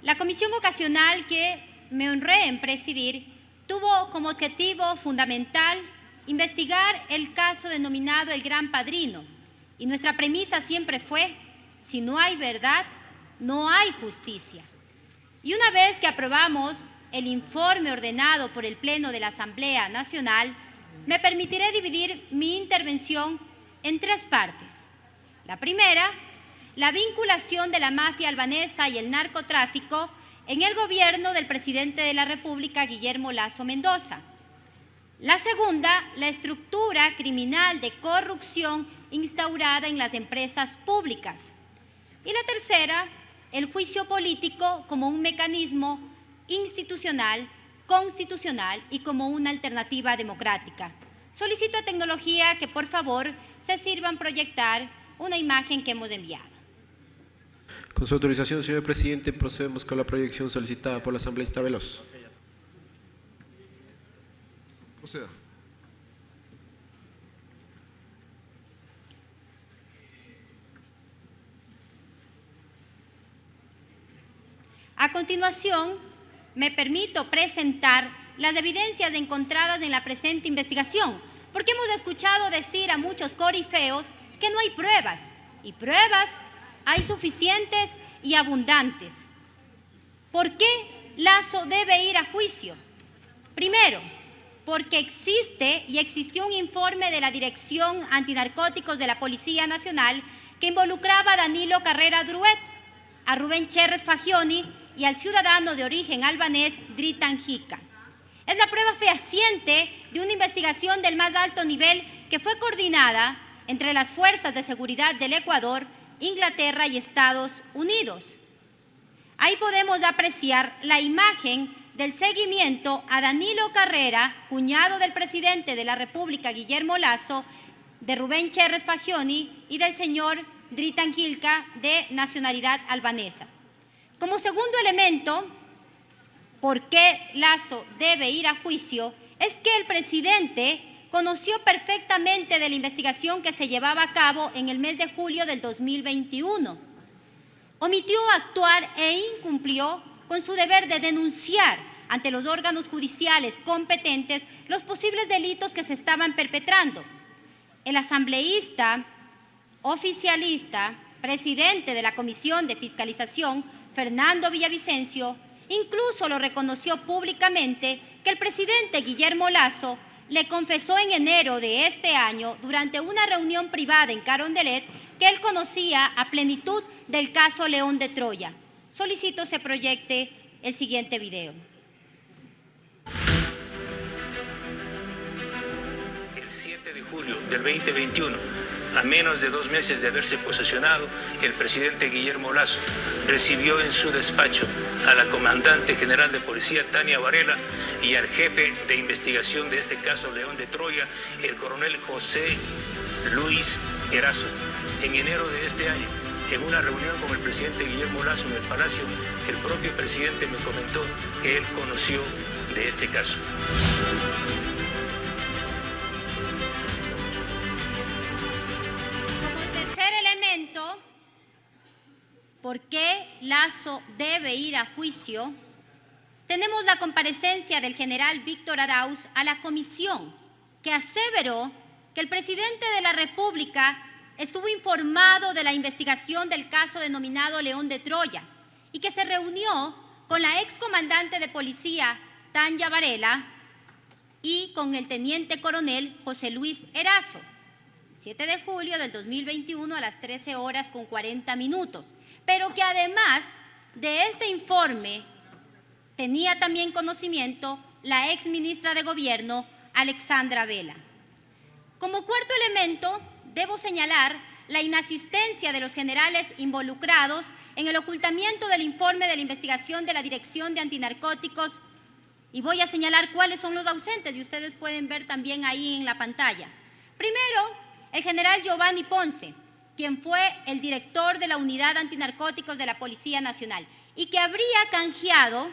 La comisión ocasional que me honré en presidir tuvo como objetivo fundamental investigar el caso denominado El Gran Padrino, y nuestra premisa siempre fue: si no hay verdad, no hay justicia. Y una vez que aprobamos el informe ordenado por el Pleno de la Asamblea Nacional, me permitiré dividir mi intervención en tres partes. La primera, la vinculación de la mafia albanesa y el narcotráfico en el gobierno del presidente de la República, Guillermo Lasso Mendoza. La segunda, la estructura criminal de corrupción instaurada en las empresas públicas. Y la tercera, el juicio político como un mecanismo institucional, constitucional y como una alternativa democrática. Solicito a tecnología que por favor se sirvan proyectar una imagen que hemos enviado. Con su autorización, señor presidente, procedemos con la proyección solicitada por la asambleísta Veloz. Proceda. A continuación, me permito presentar las evidencias encontradas en la presente investigación, porque hemos escuchado decir a muchos corifeos que no hay pruebas, y pruebas hay suficientes y abundantes. ¿Por qué Lasso debe ir a juicio? Primero, porque existe y existió un informe de la Dirección Antinarcóticos de la Policía Nacional que involucraba a Danilo Carrera Druet, a Rubén Cherres Fagioni y al ciudadano de origen albanés Dritan Hikan. Es la prueba fehaciente de una investigación del más alto nivel que fue coordinada entre las fuerzas de seguridad del Ecuador, Inglaterra y Estados Unidos. Ahí podemos apreciar la imagen del seguimiento a Danilo Carrera, cuñado del presidente de la República, Guillermo Lasso, de Rubén Cherres Fagioni y del señor Dritan Hikan, de nacionalidad albanesa. Como segundo elemento, ¿por qué Lasso debe ir a juicio? Es que el presidente conoció perfectamente de la investigación que se llevaba a cabo en el mes de julio del 2021. Omitió actuar e incumplió con su deber de denunciar ante los órganos judiciales competentes los posibles delitos que se estaban perpetrando. El asambleísta oficialista, presidente de la Comisión de Fiscalización, Fernando Villavicencio, incluso lo reconoció públicamente que el presidente Guillermo Lasso le confesó en enero de este año, durante una reunión privada en Carondelet, que él conocía a plenitud del caso León de Troya. Solicito se proyecte el siguiente video. El 7 de julio del 2021, a menos de 2 meses de haberse posesionado, el presidente Guillermo Lasso recibió en su despacho a la comandante general de policía Tania Varela y al jefe de investigación de este caso León de Troya, el coronel José Luis Erazo. En enero de este año, en una reunión con el presidente Guillermo Lasso en el Palacio, el propio presidente me comentó que él conoció de este caso. ¿Por qué Lasso debe ir a juicio? Tenemos la comparecencia del general Víctor Arauz a la comisión, que aseveró que el presidente de la República estuvo informado de la investigación del caso denominado León de Troya y que se reunió con la excomandante de policía Tania Varela y con el teniente coronel José Luis Erazo, 7 de julio del 2021 a las 13:40, pero que además de este informe tenía también conocimiento la exministra de Gobierno, Alexandra Vela. Como cuarto elemento, debo señalar la inasistencia de los generales involucrados en el ocultamiento del informe de la investigación de la Dirección de Antinarcóticos, y voy a señalar cuáles son los ausentes, y ustedes pueden ver también ahí en la pantalla. Primero, el general Giovanni Ponce, quien fue el director de la Unidad Antinarcóticos de la Policía Nacional y que habría canjeado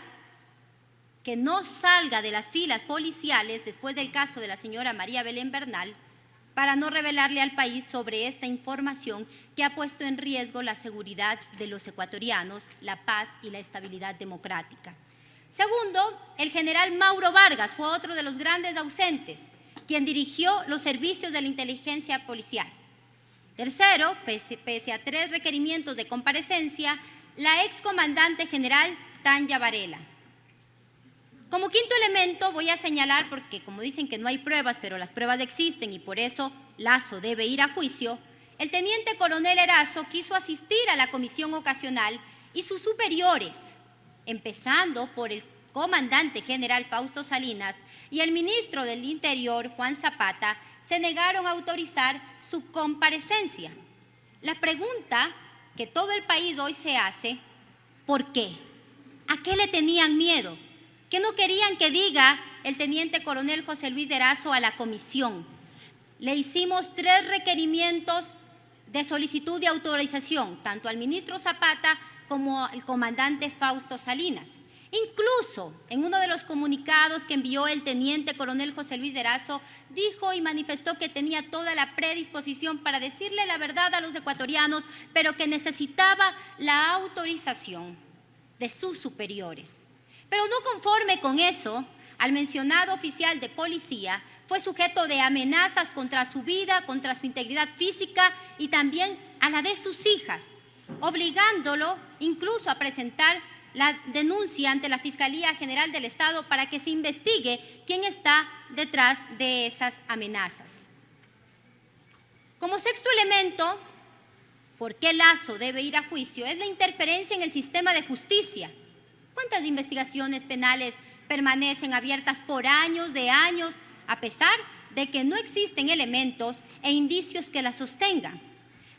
que no salga de las filas policiales después del caso de la señora María Belén Bernal para no revelarle al país sobre esta información que ha puesto en riesgo la seguridad de los ecuatorianos, la paz y la estabilidad democrática. Segundo, el general Mauro Vargas fue otro de los grandes ausentes, quien dirigió los servicios de la inteligencia policial. Tercero, pese a 3 requerimientos de comparecencia, la excomandante general Tanya Varela. Como quinto elemento voy a señalar, porque como dicen que no hay pruebas, pero las pruebas existen y por eso Lasso debe ir a juicio, el teniente coronel Erazo quiso asistir a la comisión ocasional y sus superiores, empezando por el comandante general Fausto Salinas y el ministro del Interior, Juan Zapata, se negaron a autorizar su comparecencia. La pregunta que todo el país hoy se hace, ¿por qué? ¿A qué le tenían miedo? ¿Qué no querían que diga el teniente coronel José Luis Erazo a la comisión? Le hicimos 3 requerimientos de solicitud de autorización, tanto al ministro Zapata como al comandante Fausto Salinas. Incluso en uno de los comunicados que envió el teniente coronel José Luis Erazo, dijo y manifestó que tenía toda la predisposición para decirle la verdad a los ecuatorianos, pero que necesitaba la autorización de sus superiores. Pero no conforme con eso, al mencionado oficial de policía fue sujeto de amenazas contra su vida, contra su integridad física y también a la de sus hijas, obligándolo incluso a presentar la denuncia ante la Fiscalía General del Estado para que se investigue quién está detrás de esas amenazas. Como sexto elemento, ¿por qué Lasso debe ir a juicio? Es la interferencia en el sistema de justicia. ¿Cuántas investigaciones penales permanecen abiertas por años de años a pesar de que no existen elementos e indicios que las sostengan?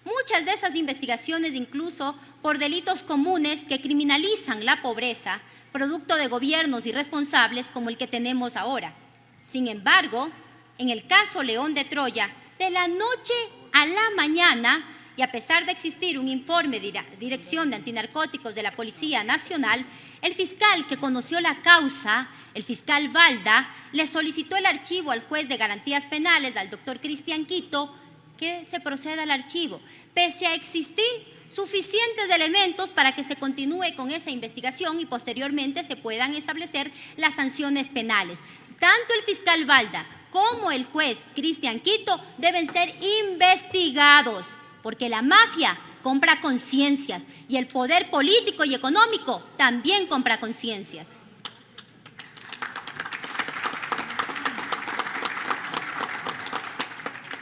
Muchas de esas investigaciones, incluso por delitos comunes que criminalizan la pobreza, producto de gobiernos irresponsables como el que tenemos ahora. Sin embargo, en el caso León de Troya, de la noche a la mañana, y a pesar de existir un informe de Dirección de Antinarcóticos de la Policía Nacional, el fiscal que conoció la causa, el fiscal Valda, le solicitó el archivo al juez de garantías penales, al doctor Cristian Quito, que se proceda al archivo, pese a existir suficientes elementos para que se continúe con esa investigación y posteriormente se puedan establecer las sanciones penales. Tanto el fiscal Valda como el juez Cristian Quito deben ser investigados, porque la mafia compra conciencias y el poder político y económico también compra conciencias.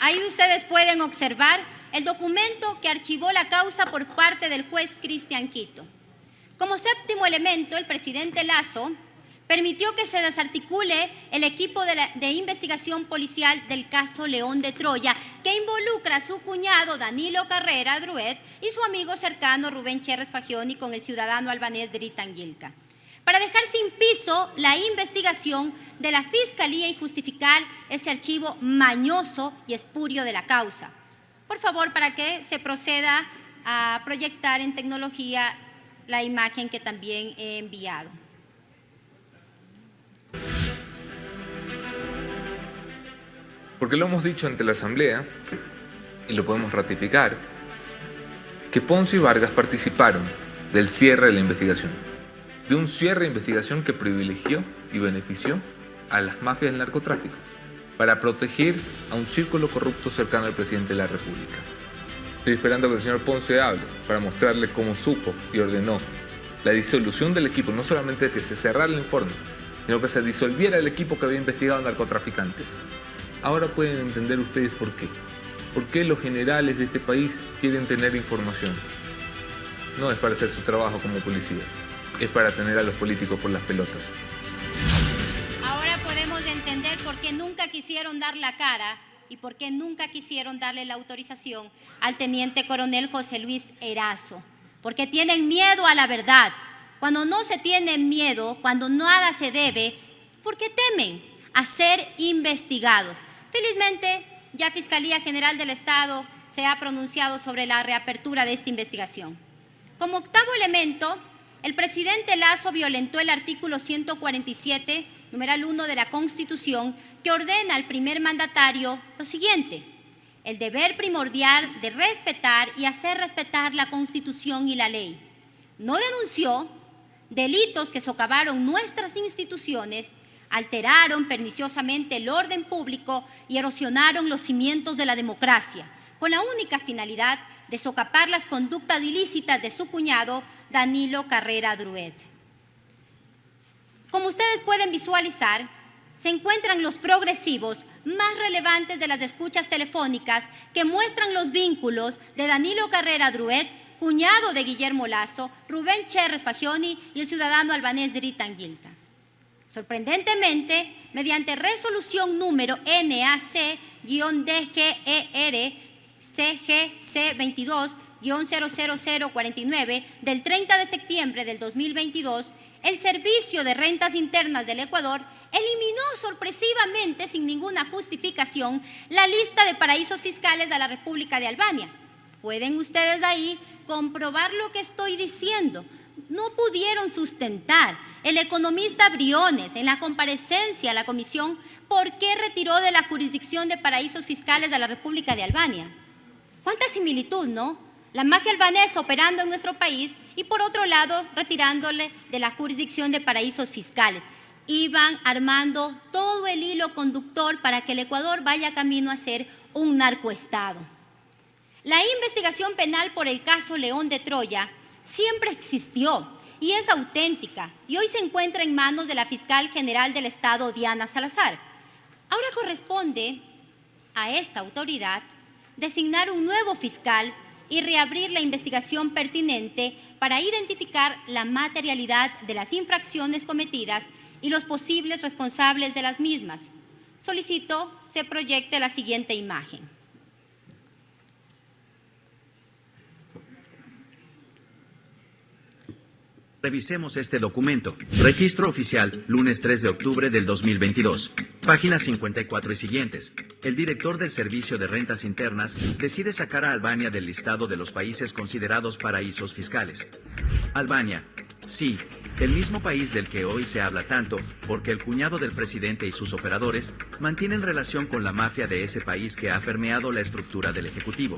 Ahí ustedes pueden observar el documento que archivó la causa por parte del juez Cristian Quito. Como séptimo elemento, el presidente Lasso permitió que se desarticule el equipo de investigación policial del caso León de Troya, que involucra a su cuñado Danilo Carrera Druet y su amigo cercano Rubén Cherres Fagioni con el ciudadano albanés Dritan Gilka, para dejar sin piso la investigación de la Fiscalía y justificar ese archivo mañoso y espurio de la causa. Por favor, para que se proceda a proyectar en tecnología la imagen que también he enviado. Porque lo hemos dicho ante la Asamblea, y lo podemos ratificar, que Ponce y Vargas participaron del cierre de la investigación. De un cierre de investigación que privilegió y benefició a las mafias del narcotráfico para proteger a un círculo corrupto cercano al presidente de la República. Estoy esperando que el señor Ponce hable para mostrarle cómo supo y ordenó la disolución del equipo, no solamente que se cerrara el informe, sino que se disolviera el equipo que había investigado narcotraficantes. Ahora pueden entender ustedes por qué. ¿Por qué los generales de este país quieren tener información? No es para hacer su trabajo como policías, es para tener a los políticos por las pelotas. Ahora podemos entender por qué nunca quisieron dar la cara y por qué nunca quisieron darle la autorización al teniente coronel José Luis Erazo. Porque tienen miedo a la verdad. Cuando no se tiene miedo, cuando nada se debe, ¿por qué temen a ser investigados? Felizmente, ya Fiscalía General del Estado se ha pronunciado sobre la reapertura de esta investigación. Como octavo elemento, el presidente Lasso violentó el artículo 147, numeral 1 de la Constitución, que ordena al primer mandatario lo siguiente: el deber primordial de respetar y hacer respetar la Constitución y la ley. No denunció delitos que socavaron nuestras instituciones, alteraron perniciosamente el orden público y erosionaron los cimientos de la democracia, con la única finalidad de socapar las conductas ilícitas de su cuñado Danilo Carrera Druet. Como ustedes pueden visualizar, se encuentran los progresivos más relevantes de las escuchas telefónicas que muestran los vínculos de Danilo Carrera Druet, cuñado de Guillermo Lasso, Rubén Cherres Fagioni y el ciudadano albanés Dritan Gilka. Sorprendentemente, mediante resolución número NAC-DGER-CGC22-00049 del 30 de septiembre del 2022, el Servicio de Rentas Internas del Ecuador eliminó sorpresivamente, sin ninguna justificación, la lista de paraísos fiscales de la República de Albania. Pueden ustedes ahí comprobar lo que estoy diciendo. No pudieron sustentar el economista Briones en la comparecencia a la comisión por qué retiró de la jurisdicción de paraísos fiscales de la República de Albania. ¿Cuánta similitud, no? La mafia albanesa operando en nuestro país y por otro lado retirándole de la jurisdicción de paraísos fiscales. Iban armando todo el hilo conductor para que el Ecuador vaya camino a ser un narcoestado. La investigación penal por el caso León de Troya siempre existió y es auténtica y hoy se encuentra en manos de la fiscal general del Estado, Diana Salazar. Ahora corresponde a esta autoridad designar un nuevo fiscal y reabrir la investigación pertinente para identificar la materialidad de las infracciones cometidas y los posibles responsables de las mismas. Solicito se proyecte la siguiente imagen. Revisemos este documento. Registro oficial, lunes 3 de octubre del 2022. Páginas 54 y siguientes. El director del Servicio de Rentas Internas decide sacar a Albania del listado de los países considerados paraísos fiscales. Albania, sí, el mismo país del que hoy se habla tanto, porque el cuñado del presidente y sus operadores mantienen relación con la mafia de ese país que ha permeado la estructura del Ejecutivo.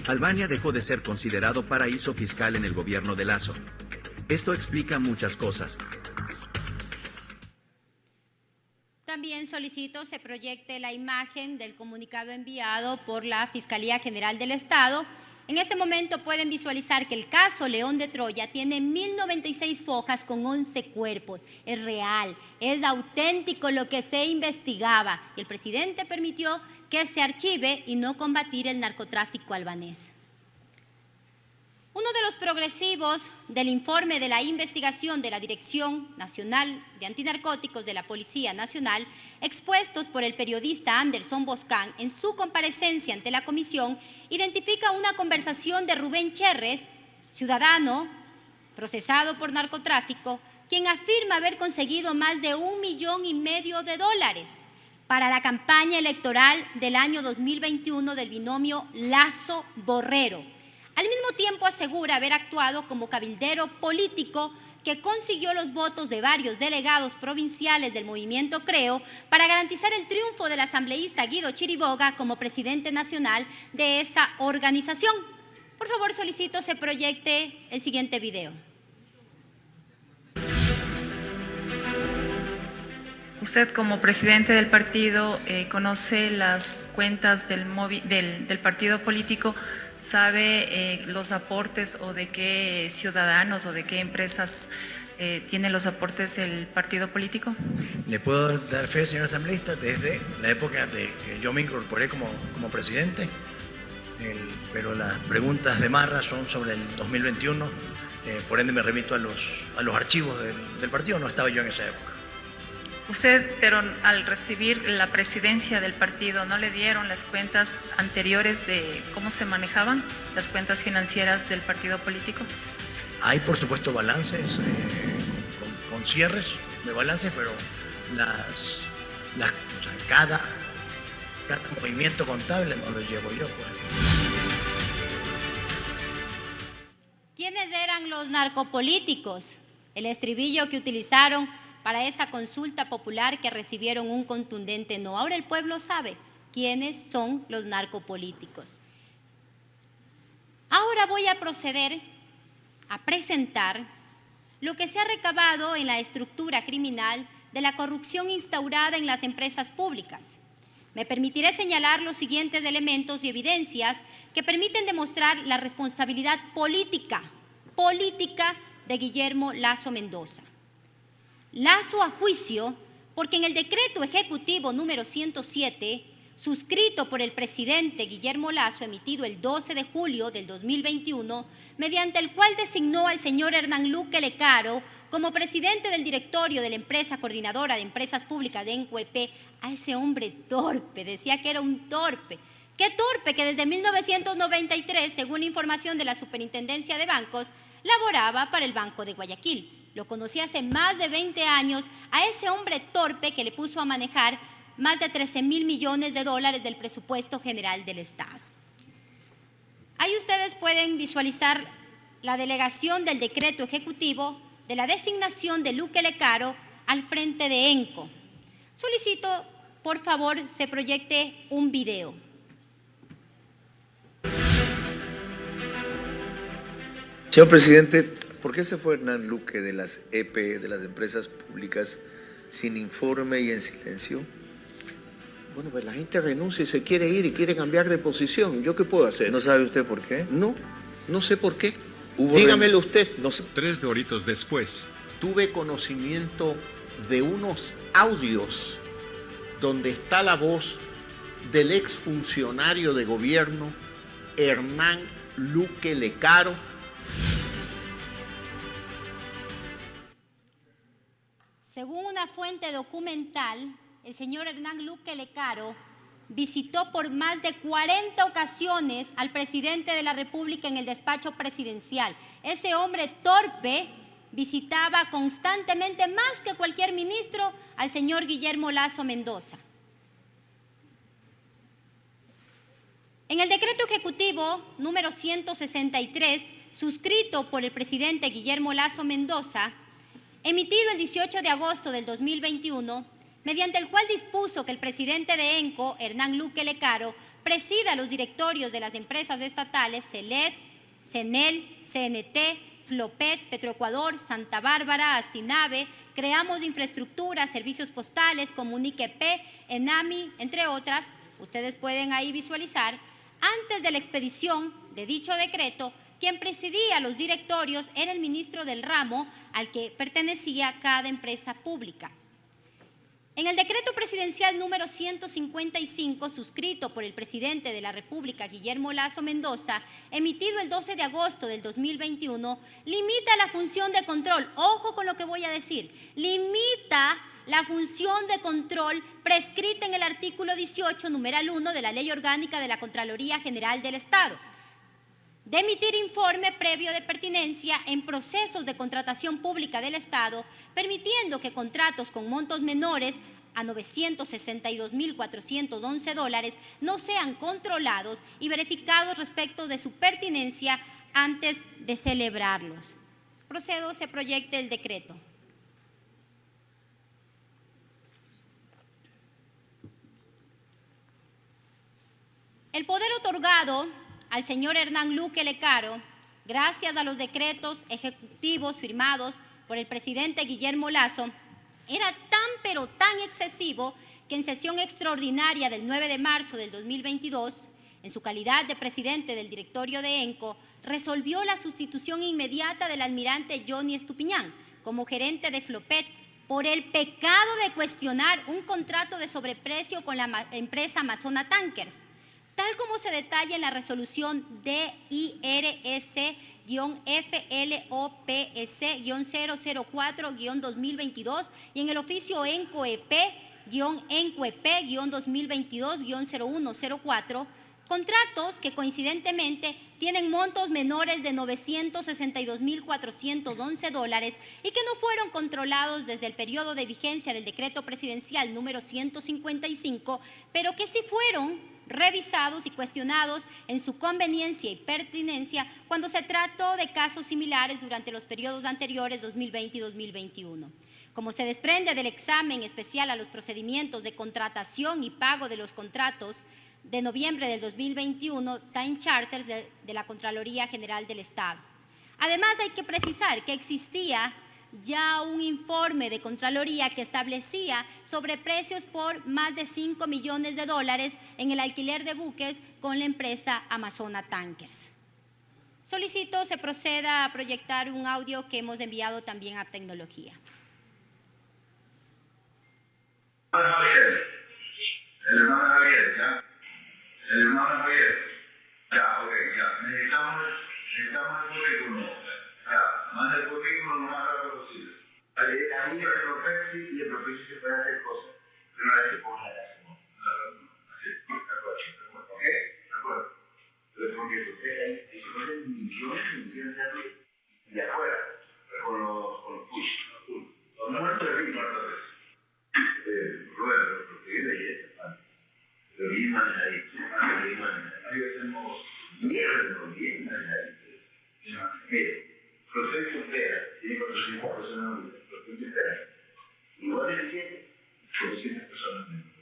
Albania dejó de ser considerado paraíso fiscal en el gobierno de Lasso. Esto explica muchas cosas. También solicito se proyecte la imagen del comunicado enviado por la Fiscalía General del Estado. En este momento pueden visualizar que el caso León de Troya tiene 1096 fojas con 11 cuerpos. Es real, es auténtico lo que se investigaba. Y el presidente permitió que se archive y no combatir el narcotráfico albanés. Uno de los progresivos del informe de la investigación de la Dirección Nacional de Antinarcóticos de la Policía Nacional, expuestos por el periodista Anderson Boscan en su comparecencia ante la comisión, identifica una conversación de Rubén Cherres, ciudadano procesado por narcotráfico, quien afirma haber conseguido más de $1,5 millones para la campaña electoral del año 2021 del binomio Lasso-Borrero. Al mismo tiempo asegura haber actuado como cabildero político que consiguió los votos de varios delegados provinciales del movimiento Creo para garantizar el triunfo del asambleísta Guido Chiriboga como presidente nacional de esa organización. Por favor, solicito se proyecte el siguiente video. Usted como presidente del partido conoce las cuentas del partido político. ¿Sabe los aportes o de qué ciudadanos o de qué empresas tiene los aportes el partido político? Le puedo dar fe, señor asambleísta, desde la época de que yo me incorporé como presidente, pero las preguntas de Marra son sobre el 2021, por ende me remito a los archivos del partido, no estaba yo en esa época. Usted, pero al recibir la presidencia del partido, ¿no le dieron las cuentas anteriores de cómo se manejaban las cuentas financieras del partido político? Hay, por supuesto, balances, con cierres de balances, pero cada movimiento contable no lo llevo yo, pues. ¿Quiénes eran los narcopolíticos? El estribillo que utilizaron para esa consulta popular que recibieron un contundente no. Ahora el pueblo sabe quiénes son los narcopolíticos. Ahora voy a proceder a presentar lo que se ha recabado en la estructura criminal de la corrupción instaurada en las empresas públicas. Me permitiré señalar los siguientes elementos y evidencias que permiten demostrar la responsabilidad política de Guillermo Lasso Mendoza. Lasso a juicio porque en el decreto ejecutivo número 107, suscrito por el presidente Guillermo Lasso, emitido el 12 de julio del 2021, mediante el cual designó al señor Hernán Luque Lecaro como presidente del directorio de la empresa coordinadora de empresas públicas de ENCO EP, a ese hombre torpe, decía que era un torpe. Qué torpe que desde 1993, según información de la Superintendencia de Bancos, laboraba para el Banco de Guayaquil. Lo conocí hace más de 20 años a ese hombre torpe que le puso a manejar más de 13.000 millones de dólares del presupuesto general del Estado. Ahí ustedes pueden visualizar la delegación del decreto ejecutivo de la designación de Luque Lecaro al frente de ENCO. Solicito, por favor, se proyecte un video. Señor presidente, ¿por qué se fue Hernán Luque de las EP, de las empresas públicas, sin informe y en silencio? Bueno, pues la gente renuncia y se quiere ir y quiere cambiar de posición. ¿Yo qué puedo hacer? ¿No sabe usted por qué? No sé por qué. Dígamelo usted. No sé. 3 Doritos después. Tuve conocimiento de unos audios donde está la voz del exfuncionario de gobierno Hernán Luque Lecaro. Según una fuente documental, el señor Hernán Luque Lecaro visitó por más de 40 ocasiones al presidente de la República en el despacho presidencial. Ese hombre torpe visitaba constantemente, más que cualquier ministro, al señor Guillermo Lasso Mendoza. En el decreto ejecutivo número 163, suscrito por el presidente Guillermo Lasso Mendoza, emitido el 18 de agosto del 2021, mediante el cual dispuso que el presidente de ENCO, Hernán Luque Lecaro, presida los directorios de las empresas estatales CELED, CENEL, CNT, Flopet, Petroecuador, Santa Bárbara, Astinave, Creamos Infraestructura, Servicios Postales, Comunique EP, ENAMI, entre otras, ustedes pueden ahí visualizar, antes de la expedición de dicho decreto, quien presidía los directorios era el ministro del ramo al que pertenecía cada empresa pública. En el decreto presidencial número 155, suscrito por el presidente de la República, Guillermo Lasso Mendoza, emitido el 12 de agosto del 2021, limita la función de control, ojo con lo que voy a decir, limita la función de control prescrita en el artículo 18, numeral 1 de la Ley Orgánica de la Contraloría General del Estado, de emitir informe previo de pertinencia en procesos de contratación pública del Estado, permitiendo que contratos con montos menores a $962.411 no sean controlados y verificados respecto de su pertinencia antes de celebrarlos. Procedo, se proyecte el decreto. El poder otorgado al señor Hernán Luque Lecaro, gracias a los decretos ejecutivos firmados por el presidente Guillermo Lasso, era tan pero tan excesivo que en sesión extraordinaria del 9 de marzo del 2022, en su calidad de presidente del directorio de ENCO, resolvió la sustitución inmediata del almirante Johnny Estupiñán como gerente de Flopet por el pecado de cuestionar un contrato de sobreprecio con la empresa Amazona Tankers, tal como se detalla en la resolución DIRS-GFLOPS-004-2022 y en el oficio ENCOEP-2022-2022-0104, contratos que coincidentemente tienen montos menores de $962.411 y que no fueron controlados desde el periodo de vigencia del decreto presidencial número 155, pero que sí fueron revisados y cuestionados en su conveniencia y pertinencia cuando se trató de casos similares durante los periodos anteriores 2020 y 2021. Como se desprende del examen especial a los procedimientos de contratación y pago de los contratos de noviembre del 2021, Time Charters de la Contraloría General del Estado. Además, hay que precisar que existía ya un informe de Contraloría que establecía sobreprecios por más de $5 millones en el alquiler de buques con la empresa Amazona Tankers. Solicito se proceda a proyectar un audio que hemos enviado también a tecnología. El hermano Javier, ¿ya? El hermano Javier. Ya, ok, ya. Necesitamos el currículum. Ya, manda el currículum lo más rápido posible. Ahí el Profexi y el Profexi se puede hacer cosas. Pero no hay que poner así, ¿no? Así, de acuerdo. ¿Ok? De acuerdo. Pero porque ustedes ahí se ponen millones y millones de euros de afuera, con los push, los números de ritmo, entonces. Roberto, porque viene ahí esta parte. Pero bien manejadito. Ahí hacemos bien manejadito. Mire, Proceso Entera tiene 400 personas unidas. Proceso Entera. Igual de 7, 400 personas menos.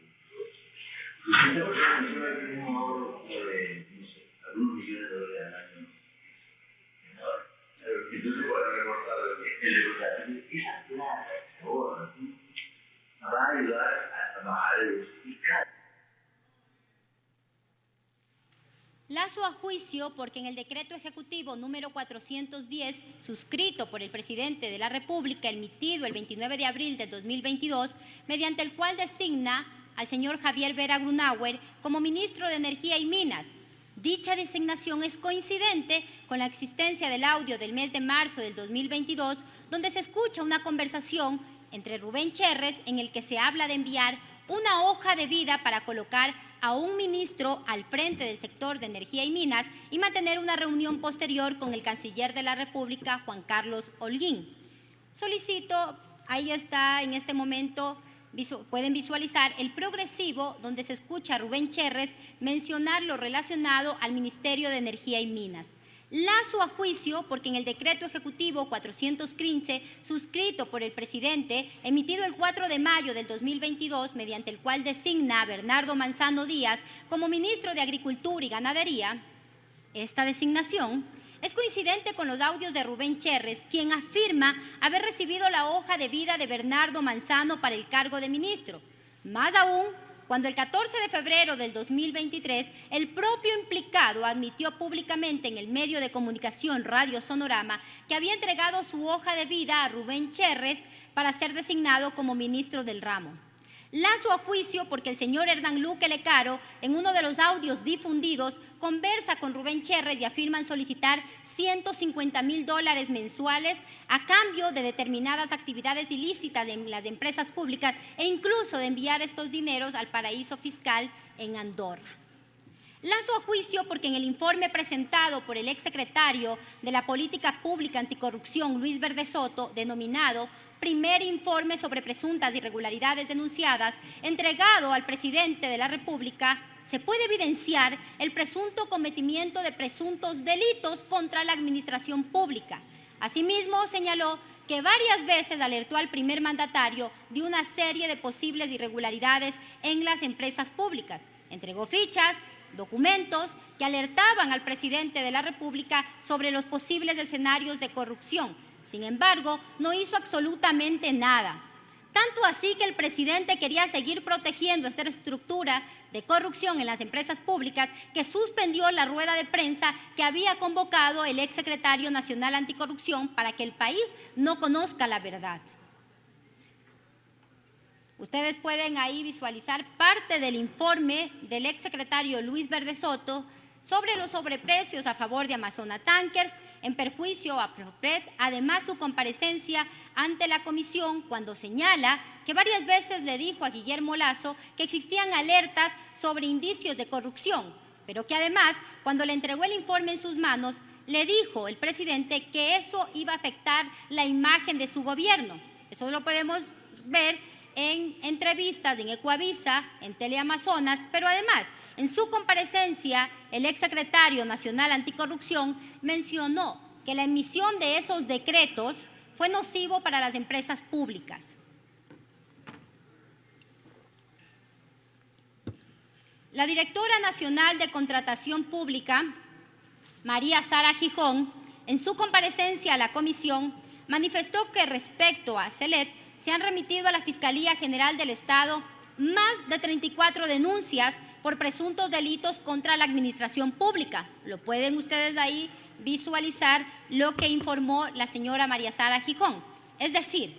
200 personas mensuales tienen un ahorro de, no sé, algunos millones de dólares al año. Entonces, para recortar el recortar, esa plata que se ahorra, va a ayudar a bajar el fiscal. Lazo a juicio porque en el decreto ejecutivo número 410, suscrito por el presidente de la República, emitido el 29 de abril de 2022, mediante el cual designa al señor Javier Vera Grunauer como ministro de Energía y Minas. Dicha designación es coincidente con la existencia del audio del mes de marzo del 2022, donde se escucha una conversación entre Rubén Cherres en el que se habla de enviar una hoja de vida para colocar a un ministro al frente del sector de energía y minas y mantener una reunión posterior con el canciller de la República, Juan Carlos Holguín. Solicito, ahí está en este momento, pueden visualizar el progresivo donde se escucha a Rubén Cherres mencionar lo relacionado al Ministerio de Energía y Minas. Lazo a juicio porque en el decreto ejecutivo 415, suscrito por el presidente, emitido el 4 de mayo del 2022, mediante el cual designa a Bernardo Manzano Díaz como ministro de Agricultura y Ganadería, esta designación es coincidente con los audios de Rubén Cherres, quien afirma haber recibido la hoja de vida de Bernardo Manzano para el cargo de ministro. Más aún, cuando el 14 de febrero del 2023, el propio implicado admitió públicamente en el medio de comunicación Radio Sonorama que había entregado su hoja de vida a Rubén Cherres para ser designado como ministro del ramo. Lazo a juicio porque el señor Hernán Luque Lecaro, en uno de los audios difundidos, conversa con Rubén Cherres y afirman solicitar $150,000 mensuales a cambio de determinadas actividades ilícitas en las empresas públicas e incluso de enviar estos dineros al paraíso fiscal en Andorra. Lazo a juicio porque en el informe presentado por el exsecretario de la Política Pública Anticorrupción, Luis Verde Soto, denominado Primer Informe sobre Presuntas Irregularidades Denunciadas, entregado al presidente de la República, se puede evidenciar el presunto cometimiento de presuntos delitos contra la administración pública. Asimismo, señaló que varias veces alertó al primer mandatario de una serie de posibles irregularidades en las empresas públicas. Entregó fichas, documentos que alertaban al presidente de la República sobre los posibles escenarios de corrupción. Sin embargo, no hizo absolutamente nada. Tanto así que el presidente quería seguir protegiendo esta estructura de corrupción en las empresas públicas que suspendió la rueda de prensa que había convocado el exsecretario nacional anticorrupción para que el país no conozca la verdad. Ustedes pueden ahí visualizar parte del informe del exsecretario Luis Verde Soto sobre los sobreprecios a favor de Amazona Tankers en perjuicio a Propret, además su comparecencia ante la comisión cuando señala que varias veces le dijo a Guillermo Lasso que existían alertas sobre indicios de corrupción, pero que además cuando le entregó el informe en sus manos le dijo el presidente que eso iba a afectar la imagen de su gobierno. Eso lo podemos ver en entrevistas en Ecuavisa, en Teleamazonas, pero además en su comparecencia, el exsecretario nacional anticorrupción mencionó que la emisión de esos decretos fue nocivo para las empresas públicas. La directora nacional de Contratación Pública, María Sara Gijón, en su comparecencia a la comisión, manifestó que respecto a CELET se han remitido a la Fiscalía General del Estado más de 34 denuncias por presuntos delitos contra la administración pública. Lo pueden ustedes ahí visualizar lo que informó la señora María Sara Gijón. Es decir,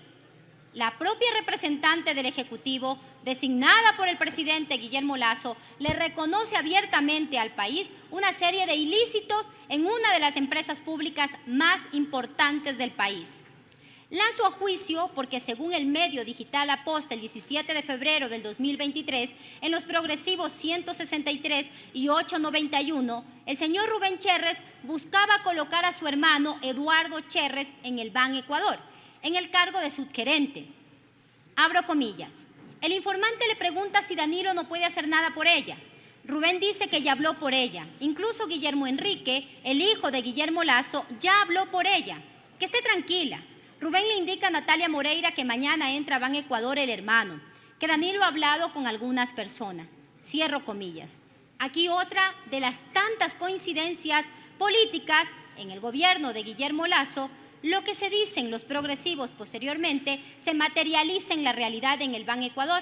la propia representante del Ejecutivo, designada por el presidente Guillermo Lasso, le reconoce abiertamente al país una serie de ilícitos en una de las empresas públicas más importantes del país. Lasso a juicio porque según el medio digital La Posta el 17 de febrero del 2023, en los progresivos 163 y 891, el señor Rubén Cherres buscaba colocar a su hermano Eduardo Cherres en el Ban Ecuador, en el cargo de subgerente. Abro comillas. El informante le pregunta si Danilo no puede hacer nada por ella. Rubén dice que ya habló por ella. Incluso Guillermo Enrique, el hijo de Guillermo Lasso, ya habló por ella. Que esté tranquila. Rubén le indica a Natalia Moreira que mañana entra a Ban Ecuador el hermano, que Danilo ha hablado con algunas personas. Cierro comillas. Aquí otra de las tantas coincidencias políticas en el gobierno de Guillermo Lasso. Lo que se dicen los progresivos posteriormente se materializa en la realidad en el Ban Ecuador.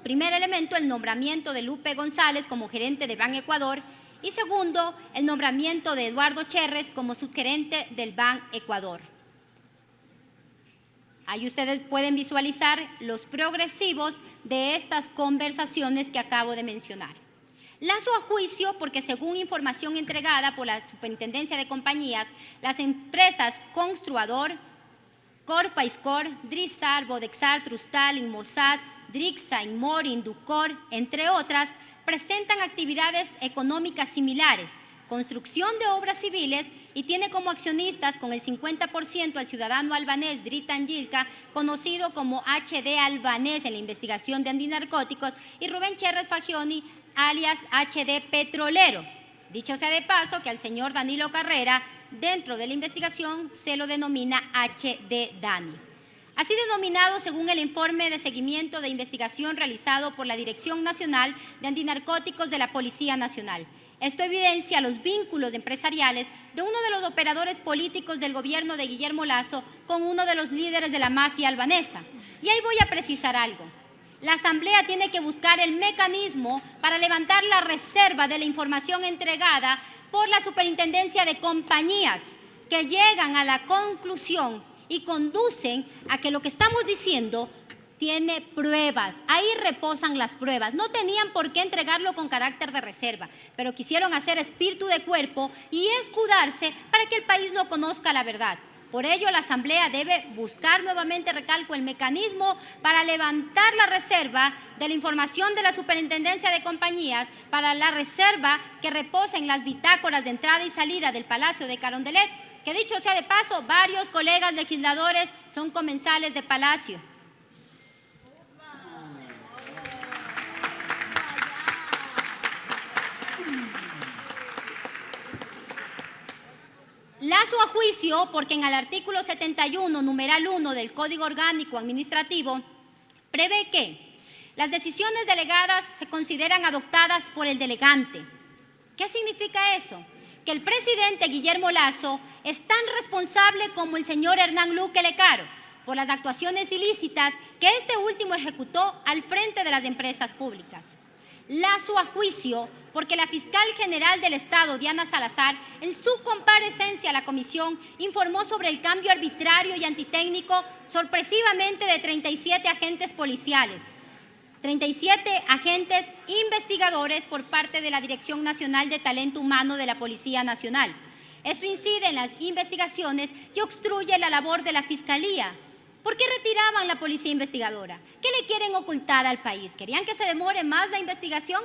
Primer elemento, el nombramiento de Lupe González como gerente de Ban Ecuador y segundo, el nombramiento de Eduardo Cherres como subgerente del Ban Ecuador. Ahí ustedes pueden visualizar los progresivos de estas conversaciones que acabo de mencionar. Lasso a juicio porque según información entregada por la Superintendencia de Compañías, las empresas Construador, Corpaiscor, Drizar, Bodexar, Trustal, Inmosat, Drixa, Inmor, Inducor, entre otras, presentan actividades económicas similares, construcción de obras civiles y tiene como accionistas con el 50% al ciudadano albanés Dritan Yilka, conocido como HD Albanés en la investigación de antinarcóticos, y Rubén Cherres Fagioni, alias HD Petrolero. Dicho sea de paso que al señor Danilo Carrera, dentro de la investigación, se lo denomina HD Dani. Así denominado según el informe de seguimiento de investigación realizado por la Dirección Nacional de Antinarcóticos de la Policía Nacional. Esto evidencia los vínculos empresariales de uno de los operadores políticos del gobierno de Guillermo Lasso con uno de los líderes de la mafia albanesa. Y ahí voy a precisar algo. La Asamblea tiene que buscar el mecanismo para levantar la reserva de la información entregada por la Superintendencia de Compañías, que llegan a la conclusión y conducen a que lo que estamos diciendo tiene pruebas. Ahí reposan las pruebas. No tenían por qué entregarlo con carácter de reserva, pero quisieron hacer espíritu de cuerpo y escudarse para que el país no conozca la verdad. Por ello, la Asamblea debe buscar nuevamente, recalco, el mecanismo para levantar la reserva de la información de la Superintendencia de Compañías, para la reserva que reposa en las bitácoras de entrada y salida del Palacio de Carondelet, que dicho sea de paso, varios colegas legisladores son comensales de Palacio. Lasso a juicio porque en el artículo 71, numeral 1 del Código Orgánico Administrativo, prevé que las decisiones delegadas se consideran adoptadas por el delegante. ¿Qué significa eso? Que el presidente Guillermo Lasso es tan responsable como el señor Hernán Luque Lecaro por las actuaciones ilícitas que este último ejecutó al frente de las empresas públicas. Lasso a juicio porque la fiscal general del Estado, Diana Salazar, en su comparecencia a la comisión, informó sobre el cambio arbitrario y antitécnico sorpresivamente de 37 agentes policiales, 37 agentes investigadores por parte de la Dirección Nacional de Talento Humano de la Policía Nacional. Esto incide en las investigaciones y obstruye la labor de la Fiscalía. ¿Por qué retiraban la policía investigadora? ¿Qué le quieren ocultar al país? ¿Querían que se demore más la investigación?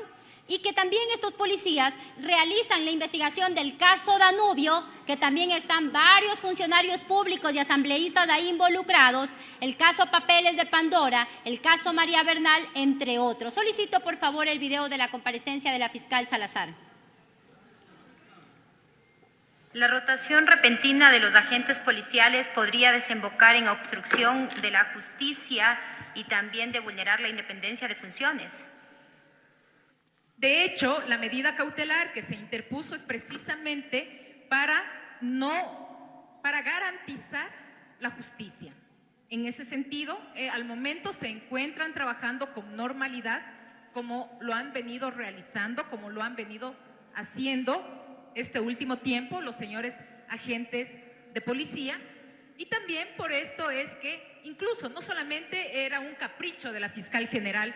y que también estos policías realizan la investigación del caso Danubio, que también están varios funcionarios públicos y asambleístas ahí involucrados, el caso Papeles de Pandora, el caso María Bernal, entre otros. Solicito por favor el video de la comparecencia de la fiscal Salazar. La rotación repentina de los agentes policiales podría desembocar en obstrucción de la justicia y también de vulnerar la independencia de funciones. De hecho, la medida cautelar que se interpuso es precisamente para garantizar la justicia. En ese sentido, al momento se encuentran trabajando con normalidad, como lo han venido realizando, como lo han venido haciendo este último tiempo los señores agentes de policía, y también por esto es que incluso no solamente era un capricho de la fiscal general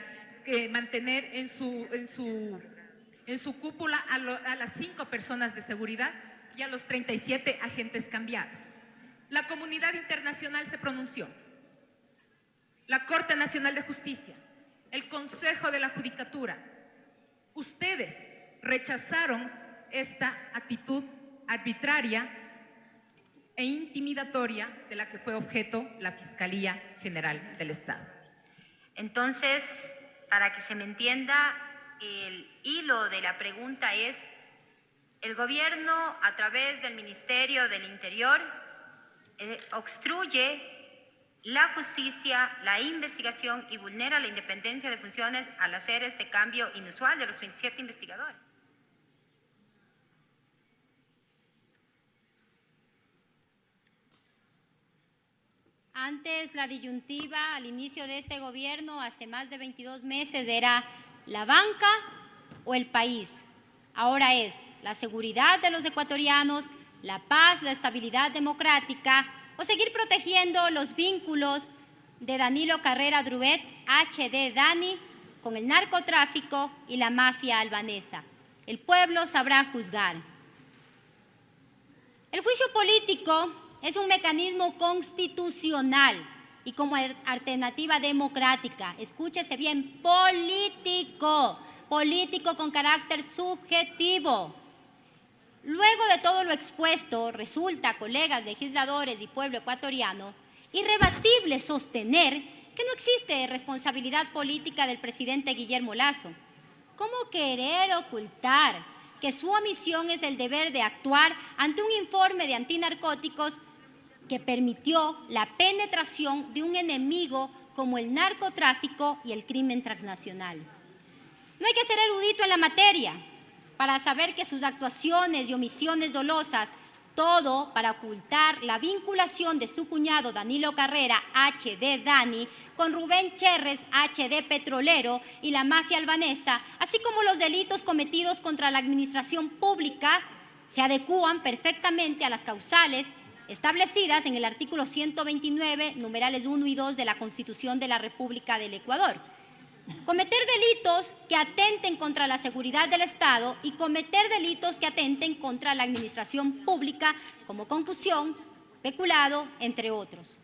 mantener en su cúpula a las 5 personas de seguridad y a los 37 agentes cambiados. La comunidad internacional se pronunció, la Corte Nacional de Justicia, el Consejo de la Judicatura. Ustedes rechazaron esta actitud arbitraria e intimidatoria de la que fue objeto la Fiscalía General del Estado. Entonces, para que se me entienda, el hilo de la pregunta es: el gobierno, a través del Ministerio del Interior, obstruye la justicia, la investigación y vulnera la independencia de funciones al hacer este cambio inusual de los 37 investigadores. Antes la disyuntiva al inicio de este gobierno, hace más de 22 meses, era la banca o el país. Ahora es la seguridad de los ecuatorianos, la paz, la estabilidad democrática o seguir protegiendo los vínculos de Danilo Carrera Druet, HD Dani, con el narcotráfico y la mafia albanesa. El pueblo sabrá juzgar. El juicio político es un mecanismo constitucional y como alternativa democrática, escúchese bien, político con carácter subjetivo. Luego de todo lo expuesto, resulta, colegas legisladores y pueblo ecuatoriano, irrebatible sostener que no existe responsabilidad política del presidente Guillermo Lasso. ¿Cómo querer ocultar que su omisión es el deber de actuar ante un informe de antinarcóticos que permitió la penetración de un enemigo como el narcotráfico y el crimen transnacional? No hay que ser erudito en la materia para saber que sus actuaciones y omisiones dolosas, todo para ocultar la vinculación de su cuñado Danilo Carrera, HD Dani, con Rubén Cherres, HD Petrolero y la mafia albanesa, así como los delitos cometidos contra la administración pública, se adecúan perfectamente a las causales establecidas en el artículo 129, numerales 1 y 2 de la Constitución de la República del Ecuador. Cometer delitos que atenten contra la seguridad del Estado y cometer delitos que atenten contra la administración pública, como concusión, peculado, entre otros.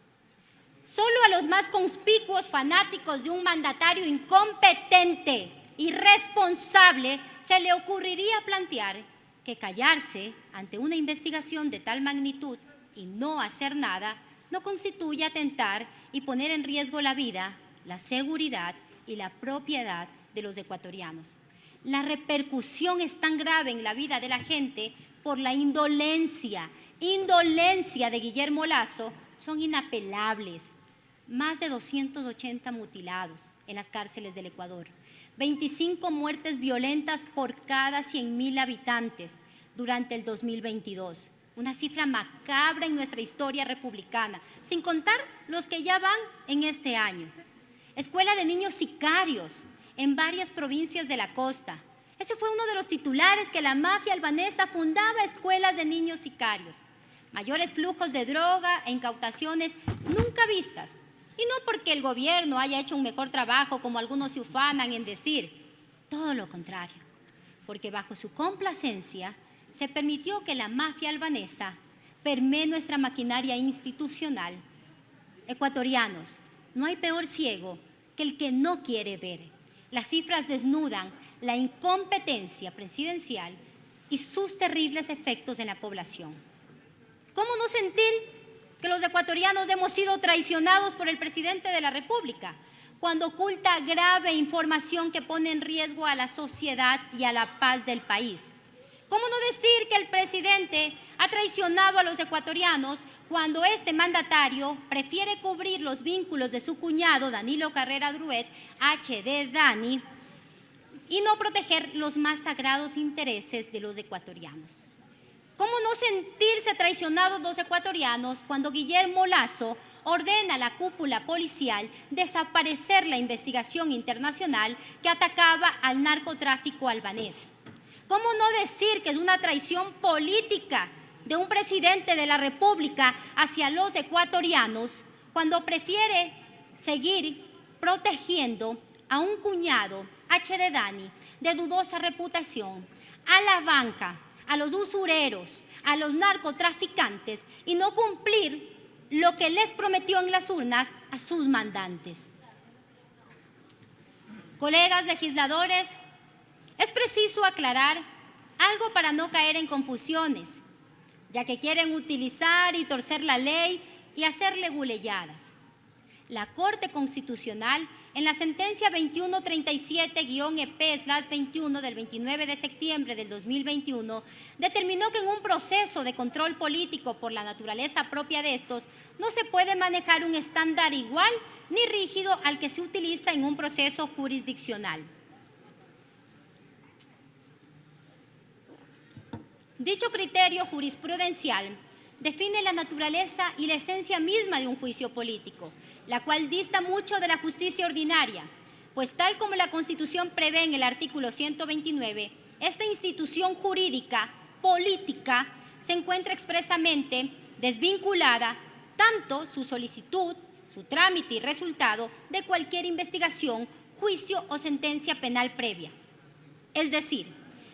Solo a los más conspicuos fanáticos de un mandatario incompetente, irresponsable, se le ocurriría plantear que callarse ante una investigación de tal magnitud y no hacer nada no constituye atentar y poner en riesgo la vida, la seguridad y la propiedad de los ecuatorianos. La repercusión es tan grave en la vida de la gente por la indolencia de Guillermo Lasso, son inapelables. Más de 280 mutilados en las cárceles del Ecuador, 25 muertes violentas por cada 100.000 habitantes durante el 2022. Una cifra macabra en nuestra historia republicana, sin contar los que ya van en este año. Escuela de niños sicarios en varias provincias de la costa. Ese fue uno de los titulares, que la mafia albanesa fundaba escuelas de niños sicarios. Mayores flujos de droga e incautaciones nunca vistas. Y no porque el gobierno haya hecho un mejor trabajo, como algunos se ufanan en decir. Todo lo contrario. Porque bajo su complacencia se permitió que la mafia albanesa permee nuestra maquinaria institucional. Ecuatorianos, no hay peor ciego que el que no quiere ver. Las cifras desnudan la incompetencia presidencial y sus terribles efectos en la población. ¿Cómo no sentir que los ecuatorianos hemos sido traicionados por el presidente de la República cuando oculta grave información que pone en riesgo a la sociedad y a la paz del país? ¿Cómo no decir que el presidente ha traicionado a los ecuatorianos cuando este mandatario prefiere cubrir los vínculos de su cuñado Danilo Carrera Druet, HD Dani, y no proteger los más sagrados intereses de los ecuatorianos? ¿Cómo no sentirse traicionados los ecuatorianos cuando Guillermo Lasso ordena a la cúpula policial desaparecer la investigación internacional que atacaba al narcotráfico albanés? ¿Cómo no decir que es una traición política de un presidente de la República hacia los ecuatorianos cuando prefiere seguir protegiendo a un cuñado, HD Dani, de dudosa reputación, a la banca, a los usureros, a los narcotraficantes y no cumplir lo que les prometió en las urnas a sus mandantes? Colegas legisladores, es preciso aclarar algo para no caer en confusiones, ya que quieren utilizar y torcer la ley y hacer leguleyadas. La Corte Constitucional, en la sentencia 2137-EP/21 del 29 de septiembre del 2021, determinó que en un proceso de control político por la naturaleza propia de estos, no se puede manejar un estándar igual ni rígido al que se utiliza en un proceso jurisdiccional. Dicho criterio jurisprudencial define la naturaleza y la esencia misma de un juicio político, la cual dista mucho de la justicia ordinaria, pues tal como la Constitución prevé en el artículo 129, esta institución jurídica política se encuentra expresamente desvinculada tanto su solicitud, su trámite y resultado de cualquier investigación, juicio o sentencia penal previa. Es decir,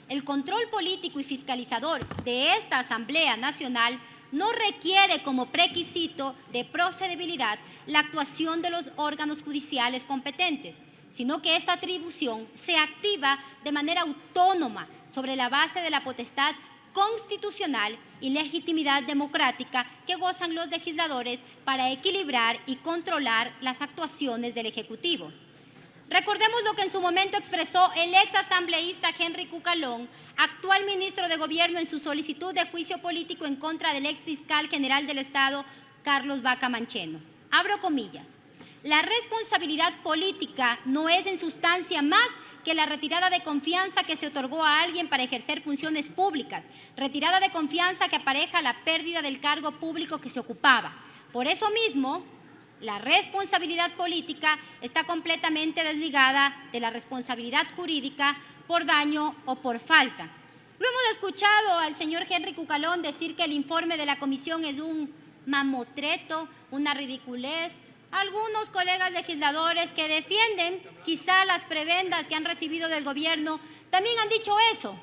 el control político y fiscalizador de esta Asamblea Nacional no requiere como prequisito de procedibilidad la actuación de los órganos judiciales competentes, sino que esta atribución se activa de manera autónoma sobre la base de la potestad constitucional y legitimidad democrática que gozan los legisladores para equilibrar y controlar las actuaciones del Ejecutivo. Recordemos lo que en su momento expresó el ex asambleísta Henry Cucalón, actual ministro de Gobierno, en su solicitud de juicio político en contra del ex fiscal general del Estado, Carlos Vaca Mancheno. Abro comillas: la responsabilidad política no es en sustancia más que la retirada de confianza que se otorgó a alguien para ejercer funciones públicas, retirada de confianza que apareja la pérdida del cargo público que se ocupaba. Por eso mismo, la responsabilidad política está completamente desligada de la responsabilidad jurídica por daño o por falta. Lo hemos escuchado al señor Henry Cucalón decir que el informe de la comisión es un mamotreto, una ridiculez. Algunos colegas legisladores que defienden quizá las prebendas que han recibido del gobierno también han dicho eso.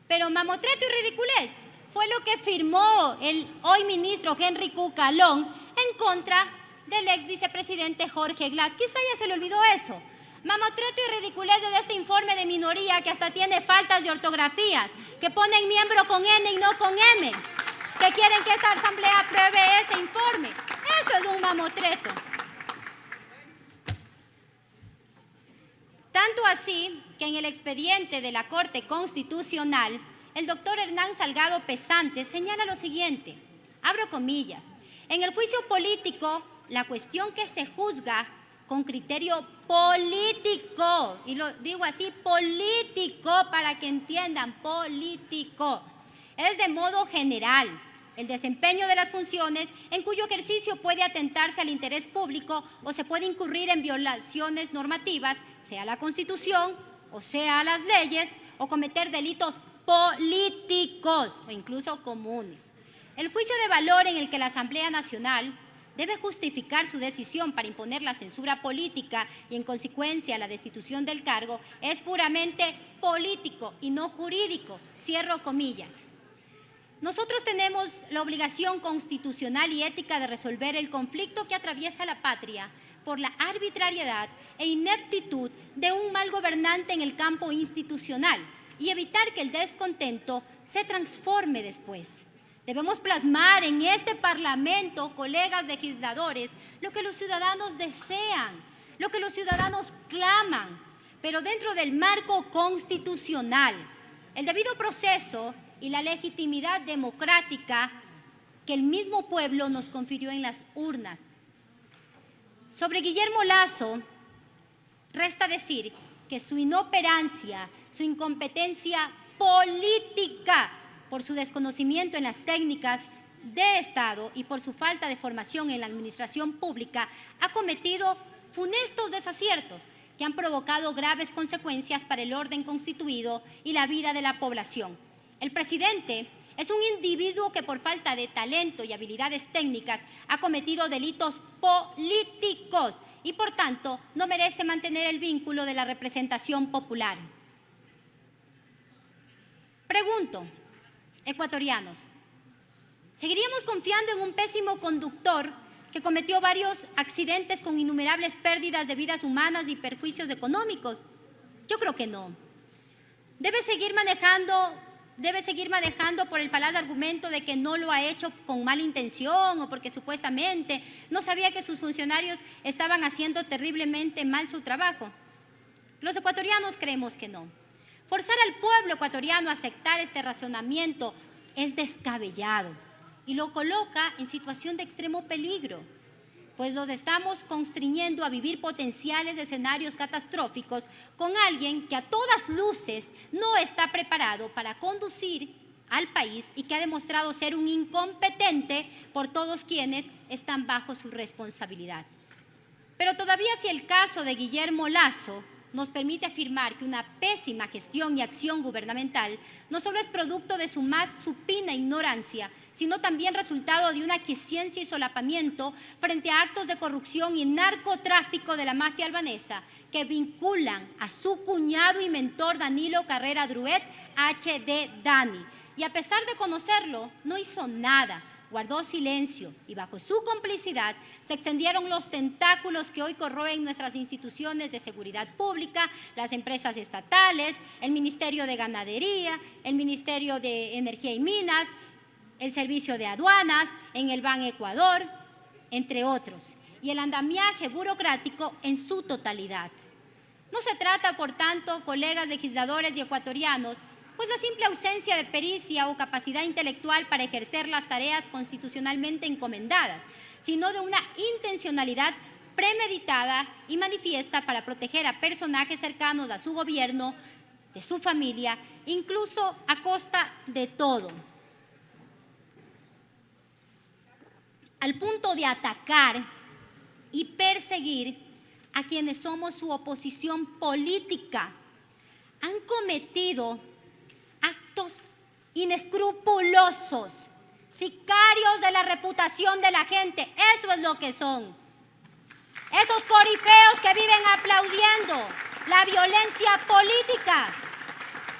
Pero mamotreto y ridiculez fue lo que firmó el hoy ministro Henry Cucalón en contra del ex vicepresidente Jorge Glass. Quizá ya se le olvidó eso. Mamotreto y ridiculez de este informe de minoría que hasta tiene faltas de ortografías, que ponen miembro con N y no con M, que quieren que esta asamblea apruebe ese informe. Eso es un mamotreto. Tanto así que en el expediente de la Corte Constitucional, el doctor Hernán Salgado Pesante señala lo siguiente, abro comillas: en el juicio político, la cuestión que se juzga con criterio político, y lo digo así, político, para que entiendan, político, es de modo general el desempeño de las funciones en cuyo ejercicio puede atentarse al interés público o se puede incurrir en violaciones normativas, sea la Constitución o sea las leyes, o cometer delitos políticos o incluso comunes. El juicio de valor en el que la Asamblea Nacional debe justificar su decisión para imponer la censura política y en consecuencia la destitución del cargo es puramente político y no jurídico, cierro comillas. Nosotros tenemos la obligación constitucional y ética de resolver el conflicto que atraviesa la patria por la arbitrariedad e ineptitud de un mal gobernante en el campo institucional y evitar que el descontento se transforme después. Debemos plasmar en este Parlamento, colegas legisladores, lo que los ciudadanos desean, lo que los ciudadanos claman, pero dentro del marco constitucional, el debido proceso y la legitimidad democrática que el mismo pueblo nos confirió en las urnas. Sobre Guillermo Lasso, resta decir que su inoperancia, su incompetencia política, por su desconocimiento en las técnicas de Estado y por su falta de formación en la administración pública, ha cometido funestos desaciertos que han provocado graves consecuencias para el orden constituido y la vida de la población. El presidente es un individuo que por falta de talento y habilidades técnicas ha cometido delitos políticos y por tanto no merece mantener el vínculo de la representación popular. Pregunto, ecuatorianos, ¿seguiríamos confiando en un pésimo conductor que cometió varios accidentes con innumerables pérdidas de vidas humanas y perjuicios económicos? Yo creo que no. Debe seguir manejando por el falaz argumento de que no lo ha hecho con mala intención o porque supuestamente no sabía que sus funcionarios estaban haciendo terriblemente mal su trabajo. Los ecuatorianos creemos que no. Forzar al pueblo ecuatoriano a aceptar este razonamiento es descabellado y lo coloca en situación de extremo peligro, pues los estamos constriñendo a vivir potenciales escenarios catastróficos con alguien que a todas luces no está preparado para conducir al país y que ha demostrado ser un incompetente por todos quienes están bajo su responsabilidad. Pero todavía si el caso de Guillermo Lasso nos permite afirmar que una pésima gestión y acción gubernamental no solo es producto de su más supina ignorancia, sino también resultado de una aquiescencia y solapamiento frente a actos de corrupción y narcotráfico de la mafia albanesa que vinculan a su cuñado y mentor Danilo Carrera Druet, H.D. Dani. Y a pesar de conocerlo, no hizo nada, guardó silencio y bajo su complicidad se extendieron los tentáculos que hoy corroen nuestras instituciones de seguridad pública, las empresas estatales, el Ministerio de Ganadería, el Ministerio de Energía y Minas, el Servicio de Aduanas, en el Ban Ecuador, entre otros, y el andamiaje burocrático en su totalidad. No se trata, por tanto, colegas legisladores y ecuatorianos, pues la simple ausencia de pericia o capacidad intelectual para ejercer las tareas constitucionalmente encomendadas, sino de una intencionalidad premeditada y manifiesta para proteger a personajes cercanos a su gobierno, de su familia, incluso a costa de todo, al punto de atacar y perseguir a quienes somos su oposición política. Han cometido actos inescrupulosos, sicarios de la reputación de la gente. Eso es lo que son. Esos corifeos que viven aplaudiendo la violencia política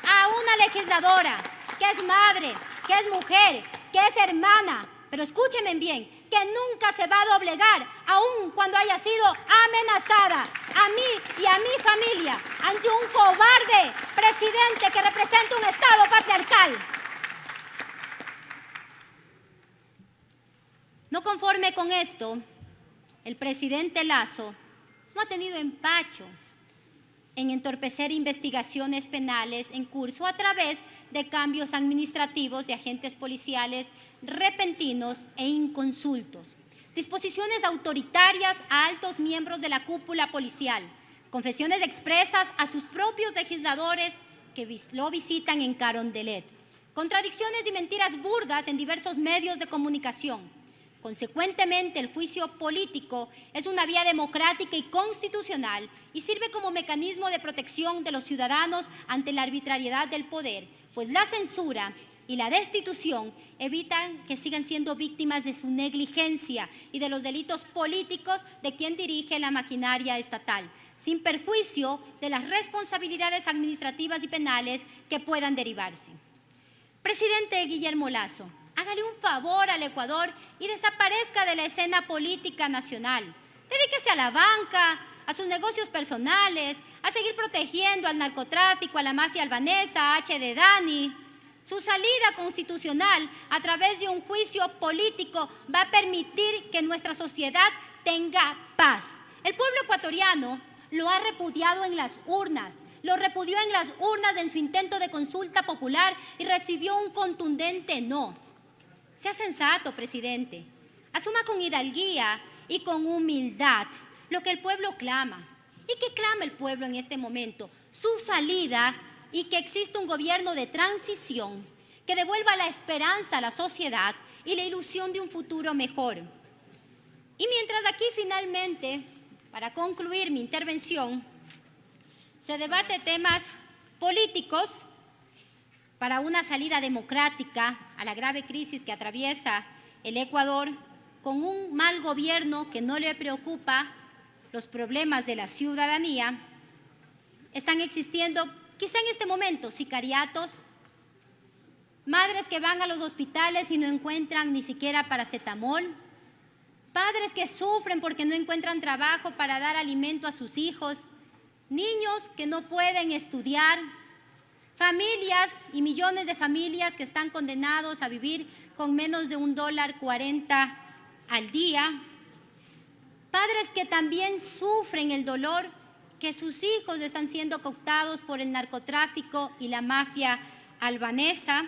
a una legisladora que es madre, que es mujer, que es hermana, pero escúchenme bien, que nunca se va a doblegar, aun cuando haya sido amenazada a mí y a mi familia ante un cobarde presidente que representa un Estado patriarcal. No conforme con esto, el presidente Lasso no ha tenido empacho en entorpecer investigaciones penales en curso a través de cambios administrativos de agentes policiales repentinos e inconsultos, disposiciones autoritarias a altos miembros de la cúpula policial, confesiones expresas a sus propios legisladores que lo visitan en Carondelet, contradicciones y mentiras burdas en diversos medios de comunicación. Consecuentemente, el juicio político es una vía democrática y constitucional y sirve como mecanismo de protección de los ciudadanos ante la arbitrariedad del poder, pues la censura y la destitución evitan que sigan siendo víctimas de su negligencia y de los delitos políticos de quien dirige la maquinaria estatal, sin perjuicio de las responsabilidades administrativas y penales que puedan derivarse. Presidente Guillermo Lasso, hágale un favor al Ecuador y desaparezca de la escena política nacional. Dedíquese a la banca, a sus negocios personales, a seguir protegiendo al narcotráfico, a la mafia albanesa, a HD Dani. Su salida constitucional a través de un juicio político va a permitir que nuestra sociedad tenga paz. El pueblo ecuatoriano lo ha repudiado en las urnas, lo repudió en las urnas en su intento de consulta popular y recibió un contundente no. Sea sensato, presidente. Asuma con hidalguía y con humildad lo que el pueblo clama. ¿Y qué clama el pueblo en este momento? Su salida y que exista un gobierno de transición que devuelva la esperanza a la sociedad y la ilusión de un futuro mejor. Y mientras aquí finalmente, para concluir mi intervención, se debate temas políticos para una salida democrática a la grave crisis que atraviesa el Ecuador, con un mal gobierno que no le preocupa los problemas de la ciudadanía, están existiendo quizá en este momento sicariatos, madres que van a los hospitales y no encuentran ni siquiera paracetamol, padres que sufren porque no encuentran trabajo para dar alimento a sus hijos, niños que no pueden estudiar, familias y millones de familias que están condenados a vivir con menos de $1.40 al día, padres que también sufren el dolor que sus hijos están siendo cooptados por el narcotráfico y la mafia albanesa,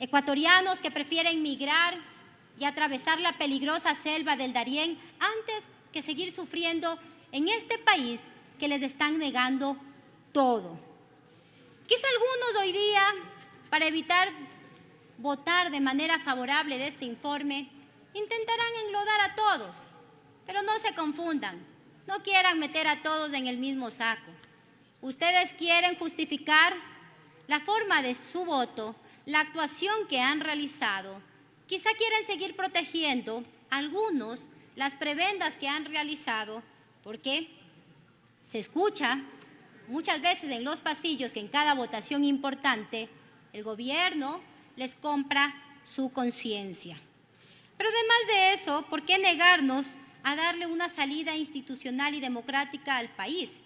ecuatorianos que prefieren migrar y atravesar la peligrosa selva del Darién antes que seguir sufriendo en este país que les están negando todo. Quizá algunos hoy día, para evitar votar de manera favorable de este informe, intentarán enlodar a todos, pero no se confundan, no quieran meter a todos en el mismo saco. Ustedes quieren justificar la forma de su voto, la actuación que han realizado. Quizá quieren seguir protegiendo algunos las prebendas que han realizado, porque se escucha muchas veces en los pasillos que en cada votación importante el gobierno les compra su conciencia. Pero además de eso, ¿por qué negarnos a darle una salida institucional y democrática al país?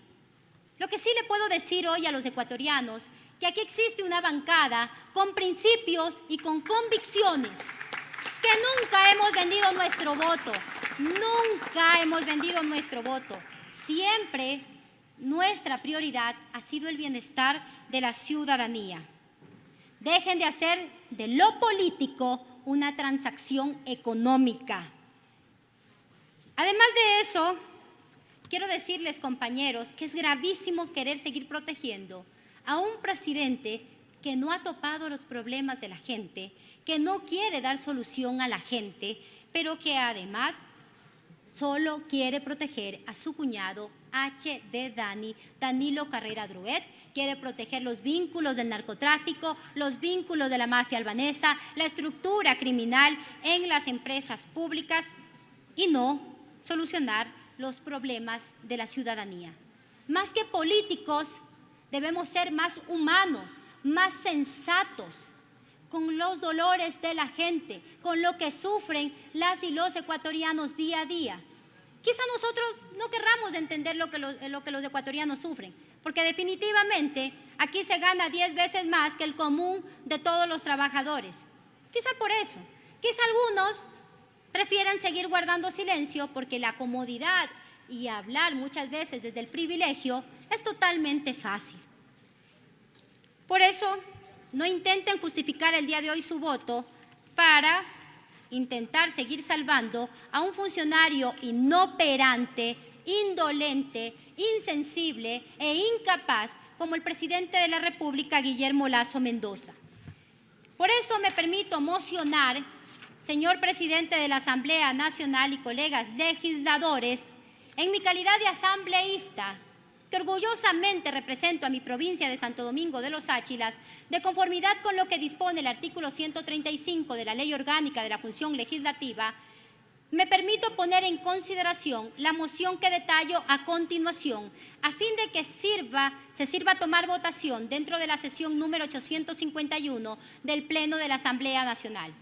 Lo que sí le puedo decir hoy a los ecuatorianos, que aquí existe una bancada con principios y con convicciones, que nunca hemos vendido nuestro voto, nunca hemos vendido nuestro voto. Siempre nuestra prioridad ha sido el bienestar de la ciudadanía. Dejen de hacer de lo político una transacción económica. Además de eso, quiero decirles, compañeros, que es gravísimo querer seguir protegiendo a un presidente que no ha topado los problemas de la gente, que no quiere dar solución a la gente, pero que además solo quiere proteger a su cuñado HD Dani, Danilo Carrera Druet, quiere proteger los vínculos del narcotráfico, los vínculos de la mafia albanesa, la estructura criminal en las empresas públicas y no solucionar los problemas de la ciudadanía. Más que políticos, debemos ser más humanos, más sensatos, con los dolores de la gente, con lo que sufren las y los ecuatorianos día a día. Quizá nosotros no querramos entender lo que los ecuatorianos sufren, porque definitivamente aquí se gana 10 veces más que el común de todos los trabajadores. Quizá por eso, quizá algunos prefieren seguir guardando silencio porque la comodidad y hablar muchas veces desde el privilegio es totalmente fácil. Por eso, no intenten justificar el día de hoy su voto para intentar seguir salvando a un funcionario inoperante, indolente, insensible e incapaz como el presidente de la República, Guillermo Lasso Mendoza. Por eso me permito mocionar, señor presidente de la Asamblea Nacional y colegas legisladores, en mi calidad de asambleísta, que orgullosamente represento a mi provincia de Santo Domingo de los Áchilas, de conformidad con lo que dispone el artículo 135 de la Ley Orgánica de la Función Legislativa, Me permito poner en consideración la moción que detallo a continuación, a fin de que se sirva a tomar votación dentro de la sesión número 851 del Pleno de la Asamblea Nacional.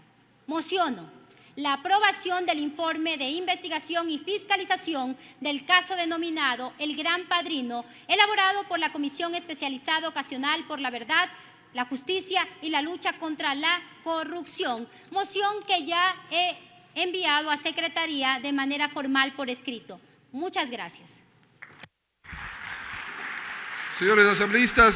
Mociono la aprobación del informe de investigación y fiscalización del caso denominado El Gran Padrino, elaborado por la Comisión Especializada Ocasional por la Verdad, la Justicia y la Lucha contra la Corrupción. Moción que ya he enviado a Secretaría de manera formal por escrito. Muchas gracias. Señores asambleístas,